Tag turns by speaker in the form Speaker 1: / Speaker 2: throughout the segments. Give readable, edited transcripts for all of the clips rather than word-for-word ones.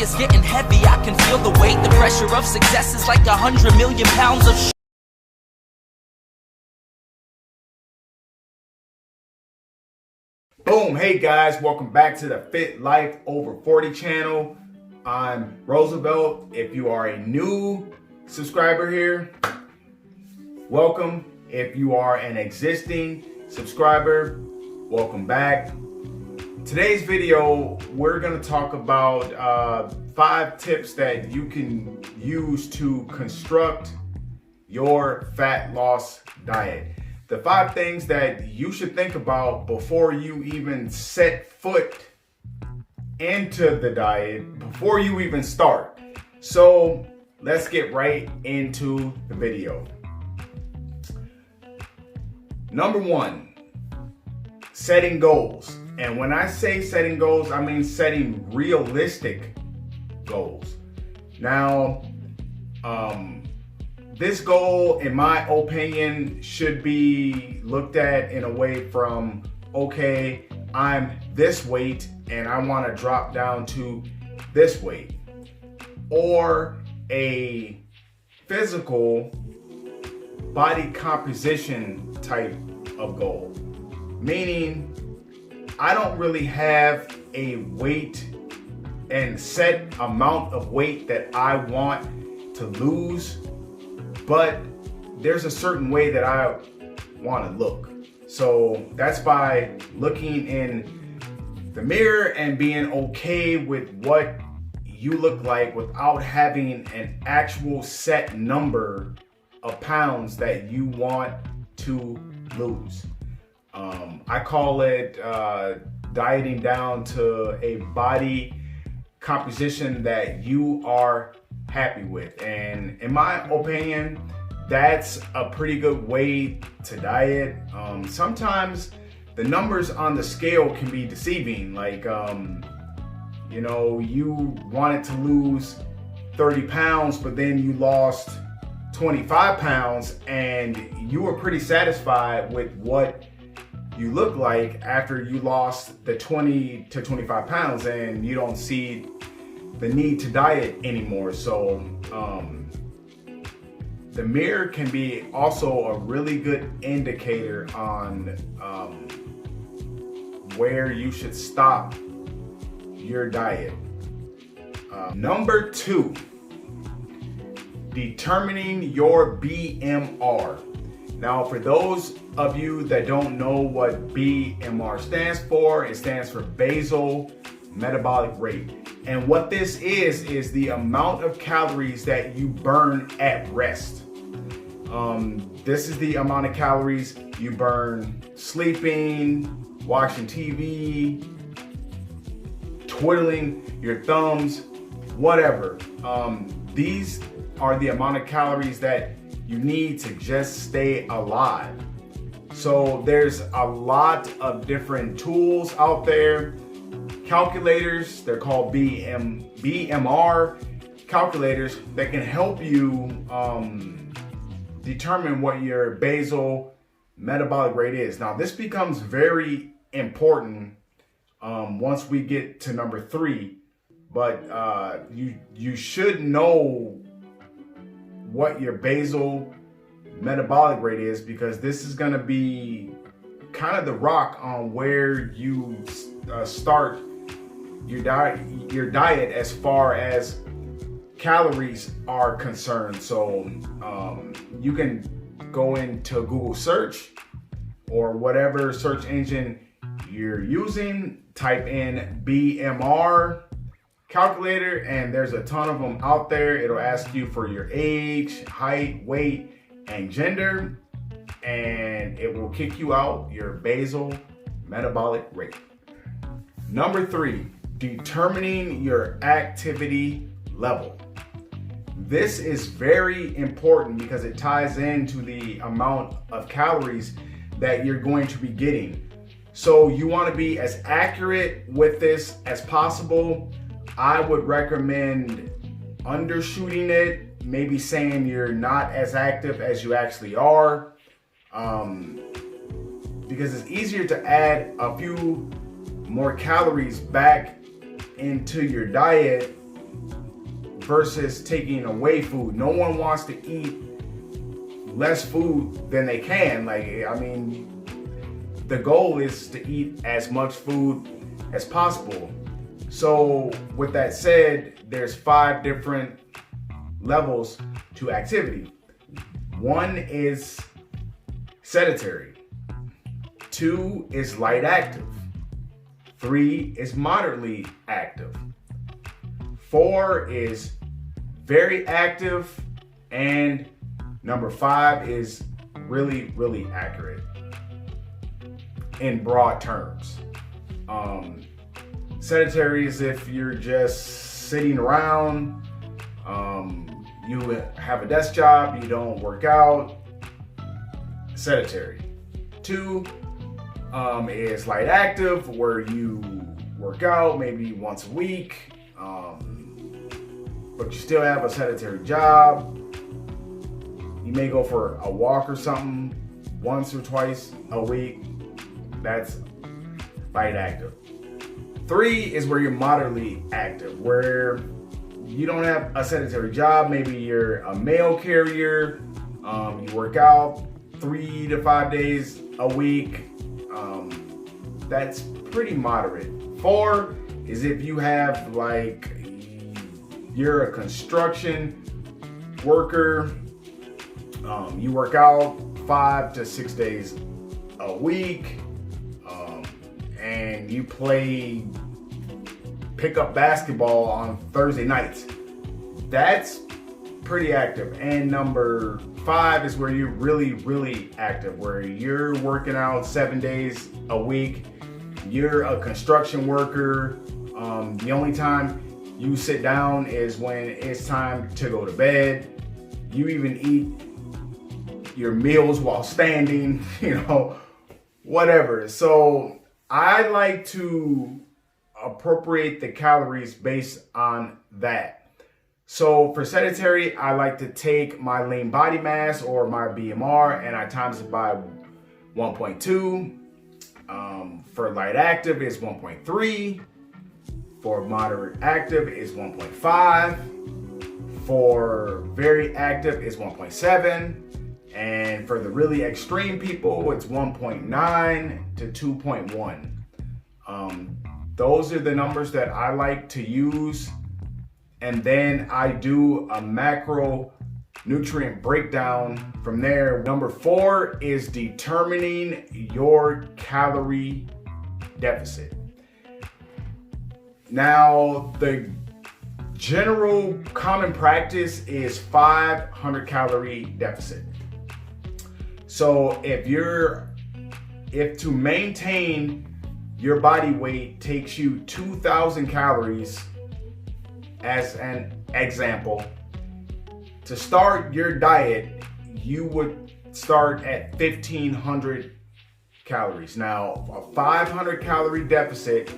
Speaker 1: is getting heavy, I can feel the weight. The pressure of success is like 100 million pounds of
Speaker 2: Boom! Hey guys, welcome back to the Fit Life Over 40 channel. I'm Roosevelt. If you are a new subscriber here, welcome. If you are an existing subscriber, welcome back. Today's video, we're going to talk about 5 tips that you can use to construct your fat loss diet. The 5 things that you should think about before you even set foot into the diet, before you even start. So let's get right into the video. Number 1, setting goals. And when I say setting goals, I mean setting realistic goals. Now, this goal, in my opinion, should be looked at in a way from, okay, I'm this weight and I want to drop down to this weight. Or a physical body composition type of goal. Meaning, I don't really have a weight and set amount of weight that I want to lose, but there's a certain way that I want to look. So that's by looking in the mirror and being okay with what you look like without having an actual set number of pounds that you want to lose. I call it dieting down to a body composition that you are happy with. And in my opinion, that's a pretty good way to diet. Sometimes the numbers on the scale can be deceiving. Like, you know, you wanted to lose 30 pounds, but then you lost 25 pounds and you were pretty satisfied with what you look like after you lost the 20 to 25 pounds, and you don't see the need to diet anymore. So the mirror can be also a really good indicator on where you should stop your diet. Number 2, determining your BMR. Now, for those of you that don't know what BMR stands for, it stands for basal metabolic rate. And what this is the amount of calories that you burn at rest. This is the amount of calories you burn sleeping, watching TV, twiddling your thumbs, whatever. These are the amount of calories that you need to just stay alive. So there's a lot of different tools out there. Calculators, they're called BMR calculators that can help you determine what your basal metabolic rate is. Now, this becomes very important once we get to number 3, but you should know what your basal metabolic rate is, because this is going to be kind of the rock on where you start your diet as far as calories are concerned. So you can go into Google search or whatever search engine you're using, type in BMR calculator, and there's a ton of them out there. It'll ask you for your age, height, weight, and gender, and it will kick you out your basal metabolic rate. Number 3, determining your activity level. This is very important because it ties into the amount of calories that you're going to be getting. So you want to be as accurate with this as possible. I would recommend undershooting it, maybe saying you're not as active as you actually are, because it's easier to add a few more calories back into your diet versus taking away food. No one wants to eat less food than they can. The goal is to eat as much food as possible. So with that said, there's 5 different levels to activity. 1 is sedentary. 2 is light active. 3 is moderately active. 4 is very active. And number 5 is really, really accurate in broad terms. Sedentary is if you're just sitting around, you have a desk job, you don't work out. Sedentary. 2 is light active, where you work out maybe once a week, but you still have a sedentary job. You may go for a walk or something once or twice a week. That's light active. 3 is where you're moderately active, where you don't have a sedentary job. Maybe you're a mail carrier. You work out 3 to 5 days a week. That's pretty moderate. 4 is if you have you're a construction worker. You work out 5 to 6 days a week. And you play pickup basketball on Thursday nights. That's pretty active. And number 5 is where you're really, really active, where you're working out 7 days a week. You're a construction worker. The only time you sit down is when it's time to go to bed. You even eat your meals while standing, whatever. So I like to appropriate the calories based on that. So for sedentary, I like to take my lean body mass or my BMR and I times it by 1.2. For light active is 1.3. For moderate active is 1.5. For very active is 1.7. And for the really extreme people, it's 1.9 to 2.1. Those are the numbers that I like to use. And then I do a macronutrient breakdown from there. Number 4 is determining your calorie deficit. Now, the general common practice is 500 calorie deficit. So if to maintain your body weight takes you 2,000 calories, as an example, to start your diet, you would start at 1,500 calories. Now, a 500 calorie deficit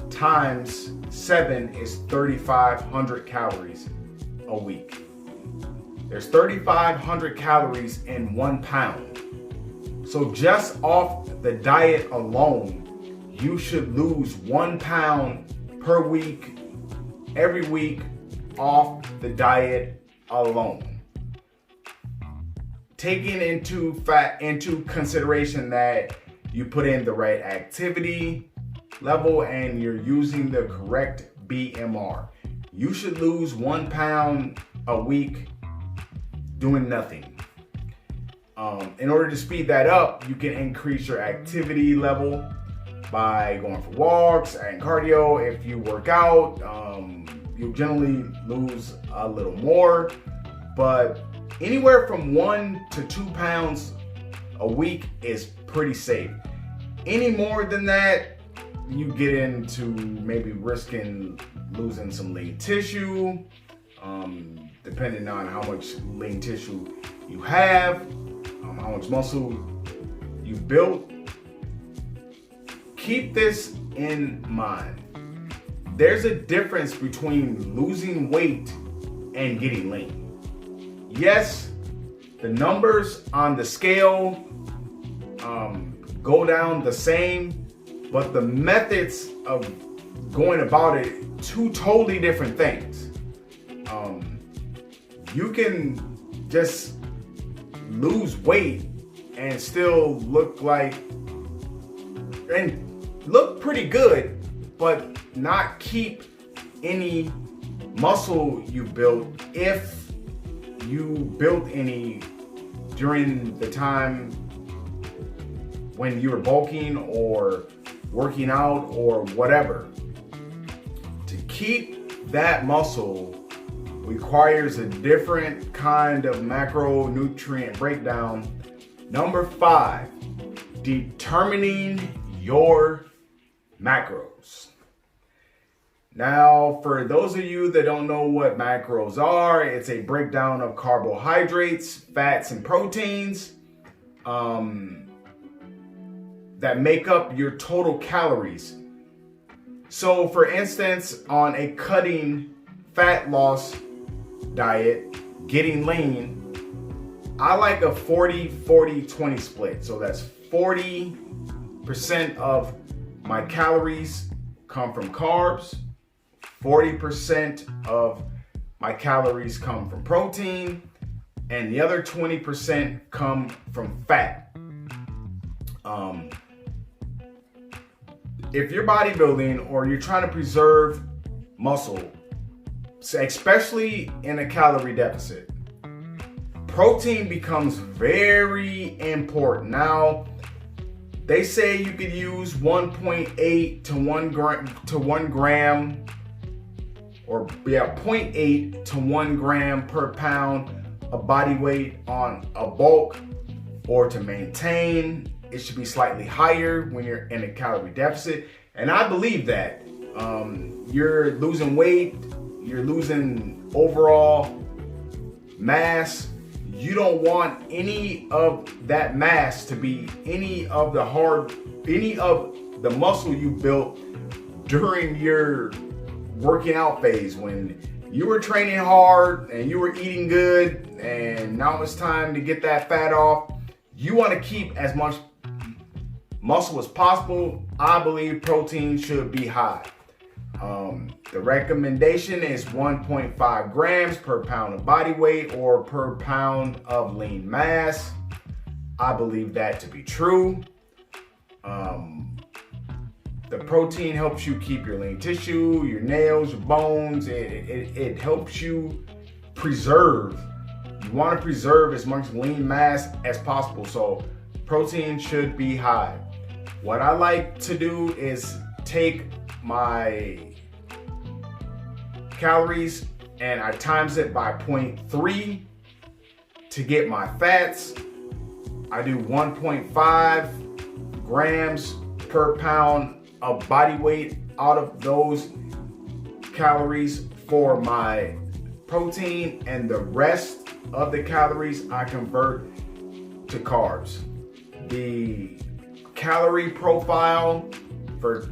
Speaker 2: times 7 is 3,500 calories a week. There's 3,500 calories in 1 pound. So just off the diet alone, you should lose 1 pound per week, every week, off the diet alone. Taking into consideration that you put in the right activity level and you're using the correct BMR. You should lose 1 pound a week doing nothing. In order to speed that up, you can increase your activity level by going for walks and cardio. If you work out, you'll generally lose a little more, but anywhere from 1 to 2 pounds a week is pretty safe. Any more than that, you get into maybe risking losing some lean tissue, depending on how much lean tissue you have, how much muscle you've built. Keep this in mind. There's a difference between losing weight and getting lean. Yes, the numbers on the scale go down the same, but the methods of going about it, 2 totally different things. You can just lose weight and still look pretty good, but not keep any muscle you built, if you built any during the time when you were bulking or working out or whatever. To keep that muscle requires a different kind of macronutrient breakdown. Number 5, determining your macros. Now, for those of you that don't know what macros are, it's a breakdown of carbohydrates, fats, and proteins that make up your total calories. So, for instance, on a cutting fat loss diet, getting lean, I like a 40-40-20 split. So that's 40% of my calories come from carbs, 40% of my calories come from protein, and the other 20% come from fat. If you're bodybuilding or you're trying to preserve muscle, especially in a calorie deficit, protein becomes very important. Now, they say you could use 1.8 to 1 gram, or 0.8 to 1 gram per pound of body weight on a bulk, or to maintain, it should be slightly higher when you're in a calorie deficit. And I believe that. You're losing weight, you're losing overall mass. You don't want any of that mass to be any of the muscle you built during your working out phase, when you were training hard and you were eating good, and now it's time to get that fat off. You want to keep as much muscle as possible. I believe protein should be high. The recommendation is 1.5 grams per pound of body weight or per pound of lean mass. I believe that to be true. The protein helps you keep your lean tissue, your nails, your bones. It helps you preserve. You want to preserve as much lean mass as possible, so protein should be high. What I like to do is take my calories and I times it by 0.3 to get my fats. I do 1.5 grams per pound of body weight out of those calories for my protein, and the rest of the calories I convert to carbs. The calorie profile for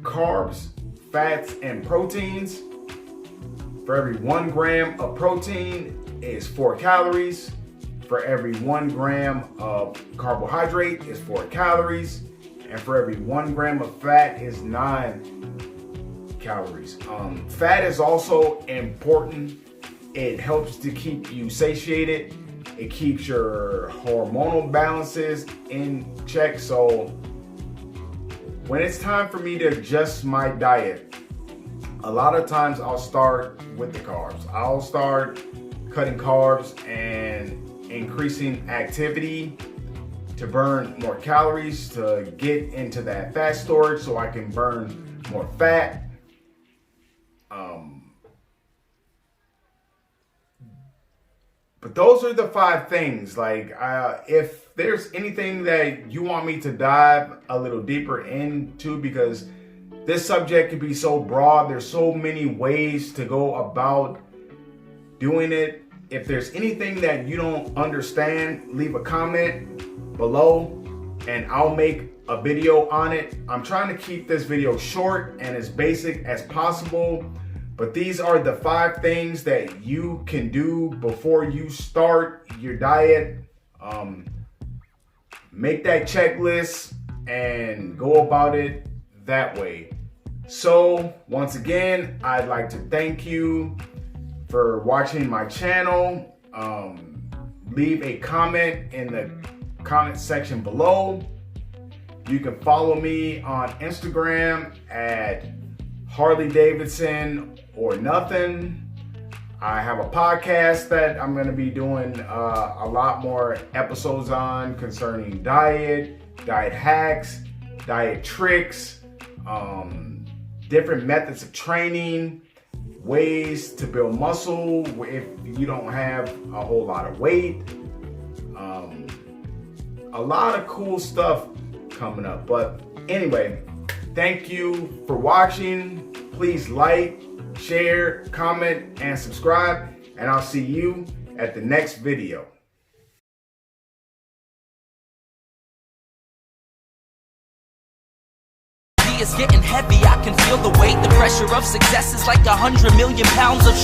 Speaker 2: carbs, fats, and proteins: for every 1 gram of protein is 4 calories. For every 1 gram of carbohydrate is 4 calories. And for every 1 gram of fat is 9 calories. Fat is also important. It helps to keep you satiated. It keeps your hormonal balances in check. So when it's time for me to adjust my diet, a lot of times I'll start with the carbs. I'll start cutting carbs and increasing activity to burn more calories, to get into that fat storage so I can burn more fat. But those are the 5 things. If there's anything that you want me to dive a little deeper into, because this subject can be so broad, there's so many ways to go about doing it. If there's anything that you don't understand, leave a comment below and I'll make a video on it. I'm trying to keep this video short and as basic as possible, but these are the 5 things that you can do before you start your diet. Make that checklist and go about it that way. So once again, I'd like to thank you for watching my channel. Leave a comment in the comment section below. You can follow me on Instagram at Harley Davidson or Nothing. I have a podcast that I'm going to be doing a lot more episodes on concerning diet hacks, diet tricks, different methods of training, ways to build muscle if you don't have a whole lot of weight. A lot of cool stuff coming up. But anyway, thank you for watching. Please like, share, comment, and subscribe. And I'll see you at the next video.
Speaker 1: It's getting heavy, I can feel the weight. The pressure of success is like 100 million pounds of